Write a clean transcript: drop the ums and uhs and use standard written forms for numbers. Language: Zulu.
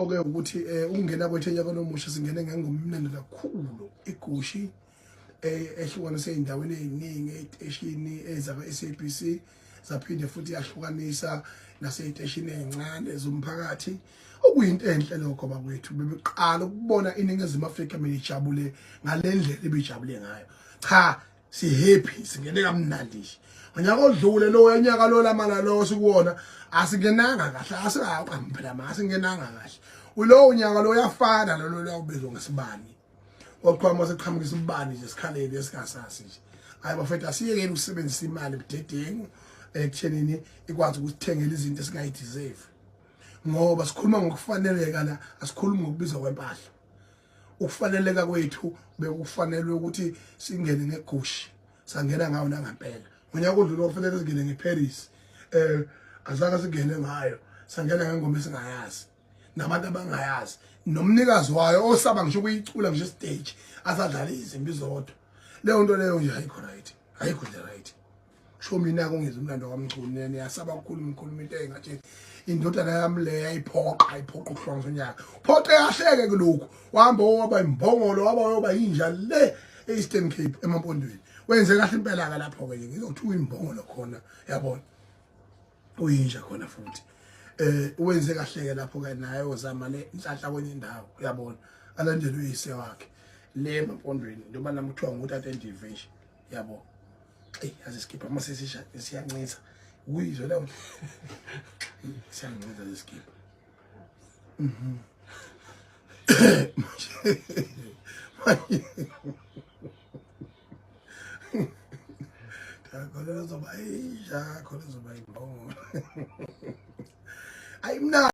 okusho ke ukuthi ukungena kwethu enyakeni omusha singene ngengomnene kakhulu igushi ehlukanise eindaweni eziningi eziteshini ezaba SABC zaphinde futhi yahlukanisa naseziteshini ezincane zomphakathi okuyinto enhle lokho bakwethu bebeqala ukubona iningizimu Afrika mejabule ngalendlela ebejabule ngayo cha si happy singene kamnandi ngonyaka odlule lo yanyaka lo lamala lo sikuwona asingenanga kahle asingaqamba phela masingenanga kahle ulo unyaka lo yafana lo lawubizwa ngesibani oqhama seqhamukisa ubani nje sikhaleni esingasasi nje hayi bafethu asiyekeni ukusebenzisa imali ebudedengu ekuthenini ikwazi ukuthengela izinto esingayideserve ngoba sikhuluma ngokufaneleka la asikhulumi ngokubizwa kwempahla ukufaneleka kwethu bekufanelwe ukuthi singene ngegushi sangena ngawo nangempela ngonyaka odlule kufanele singene ngeParis azange singene ngayo sangena ngengoma esingayazi nabantu abangayazi nomnikazi wayo osaba ngisho ukuyicula nje stage asadlala izimbi zodwa leyo nto leyo nje ayikho right show mina kungeza umlando kwamculu niyasaba ukukhuluma into engathi indodana yami le ayiphoqa ukuhlonga sonyaka phoqa yahleke kuloko wahamba waba imbongolo waba yoba inja le eEastern Cape emampondweni wenze kahle impela ka lapho ke ngizothi uyimbongolo khona yabona uyinja khona futhi wenze kahle ke lapho ke naye ozama le inhlahla kwenye indawo uyabona alandele uyise wakhe le emampondweni ndoba namuthiwa ngutata endivision yabo asiskipha mase siyancinza uyizwe lawo siyancinza lesikipha khona zoba imbongo ayimna